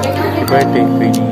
Happy birthday, Queenie.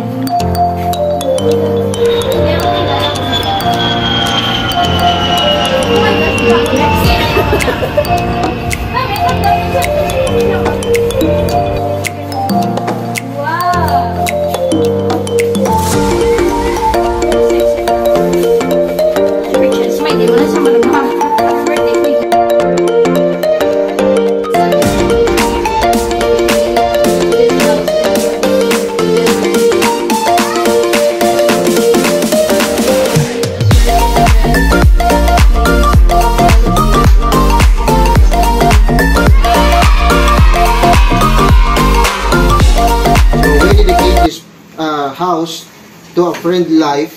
House to a friendly life.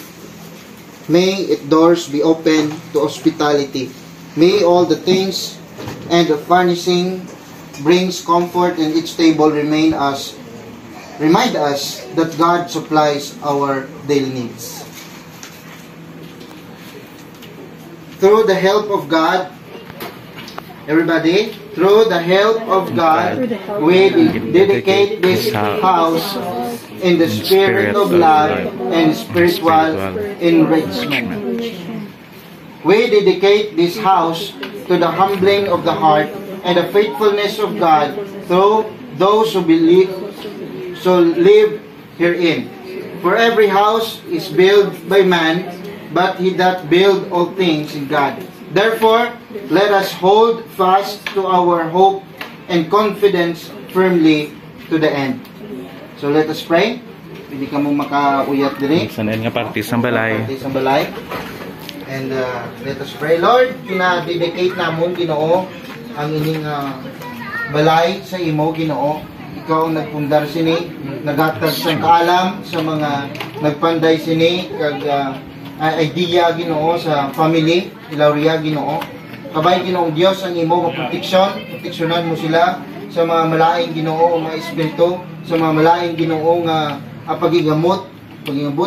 May its doors be open to hospitality. May all the things and the furnishing brings comfort, and each table remind us that God supplies our daily needs. Through the help of God, everybody, through the help of God, we dedicate this house in the spirit of love and spiritual enrichment. We dedicate this house to the humbling of the heart and the faithfulness of God through those who live herein. For every house is built by man, but he that build all things in God. Therefore, let us hold fast to our hope and confidence firmly to the end. So let us pray. Pwede ka mong makauyat diri. Sanayin nga parties ng balay. And let us pray. Lord, kina-dedicate namon Ginoo ang ining balay sa imo Ginoo. Ikaw ang nagpundar sini, nagatag sa kaalam sa mga nagpanday sini kag idea Ginoo sa family, ilawriya Ginoo. Kabay Ginoong Dios ang imo proteksyonan mo sila sa mga malaing Ginoo, mga espiritu, sa mga malaing Ginoo nga pagigabot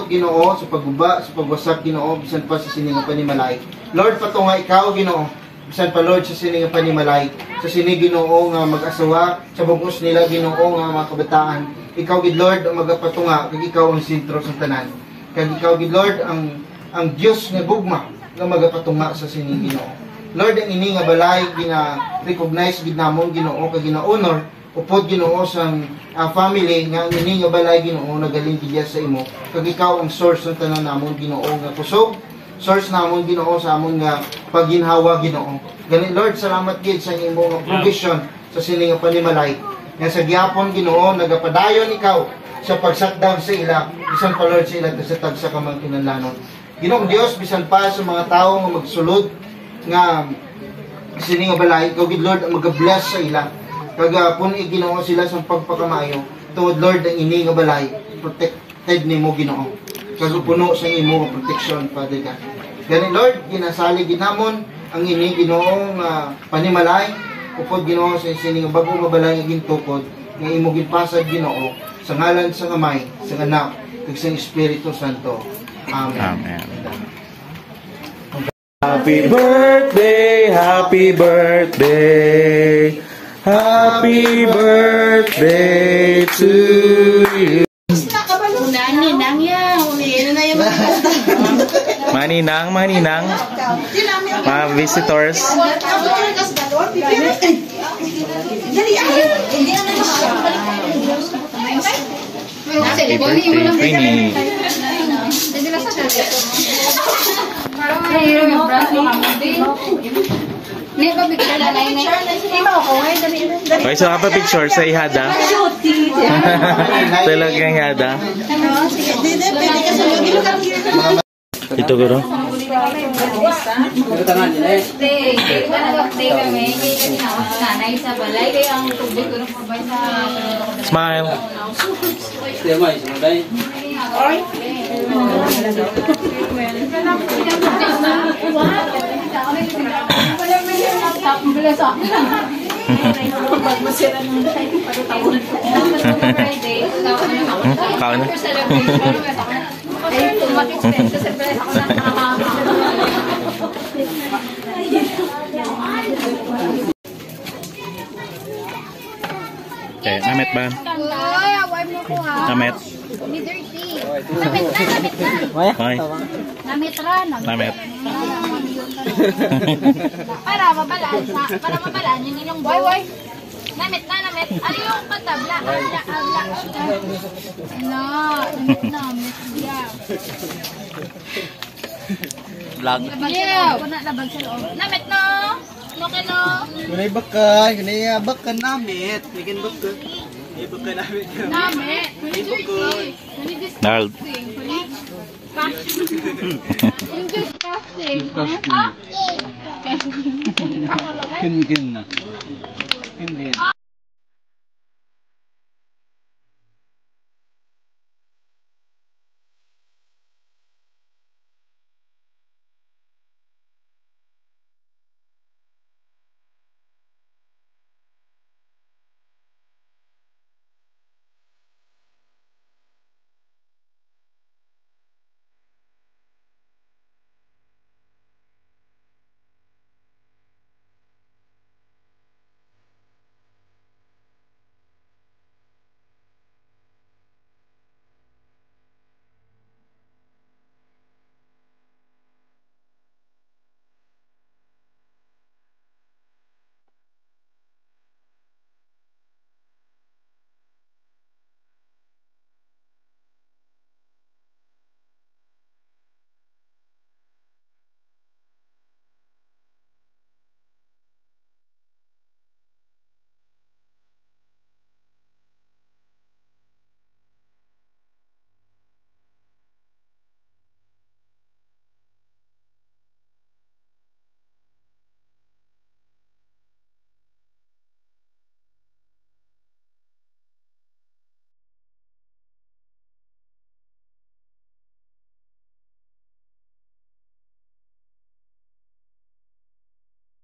Ginoo, sa pagguba, sa pagwasak Ginoo, bisan pa sa sining nga panimalay. Lord, patunga ikaw Ginoo, bisan pa Lord sa sining nga panimalay, sa sining Ginoo nga mag-asawa, sa bugos nila Ginoo nga mga kabataan. Ikaw gid Lord ang magapatunga, kag ikaw ang sentro sa tanan. Kag ikaw gid Lord ang Dios nga gugma nga magapatunga sa sining Ginoo. Lord, ang ini nga balay gina-recognize gid namon Ginoo kag gina-honor upod Ginoo sang family nga ini nga balay Ginoo nagaling gid sa imo. Kag ikaw ang source ng tanan namon Ginoo nga kusog, source namon Ginoo sa amon nga pagginhawa Ginoo. Gani Lord, salamat gid sa imo nga provision sa sini nga panimalay. Nga sa gihapon Ginoo nagapadayon ikaw sa pagsakdaw sa ila, bisan pa Lord sa ila sa tagsa ka man kinahanglanon. Ginoong Dios, bisan pa sa mga tawo nga magsulod nga sini nga balay, ikaw gid Lord ang mag-bless sa ila. Kag pun-i Ginoo sila sa pagpakamayo. Tungod Lord ang ini nga balay, protected nimo Ginoo. Kag puno sa imo nga protection, Father God. Gani Lord, ginasali ginamon ang ini Ginoong panimalay upod Ginoo sa sini nga bag-o nga balay nga gintukod nga imo ginpasad Ginoo sa ngalan sa Amay, sa Anak, kag sa Espiritu Santo. Amen. Amen. Happy birthday, happy birthday, happy birthday to you. Maninang, mga visitors. Happy birthday, Queenie. Okay, so ka pa picture sa ihada? Talagang ihada? Ito guro? Smile. Kau na. Okay, namit ba? Ay, away mo ko ha. Namit. Ni dirty. Namit na. Ay. Namit ra. Namit. Para mabalansa. Para mabalan yung inyong boy. Namit na. Ano yung patabla? Abla. Namit siya. Vlog. Labag sa loob. Labag sa loob. Namit no? No? Kunay bakan, namit. Bikin bakan. Bakan namit. Namit. Narl. Disgusting. Kin na.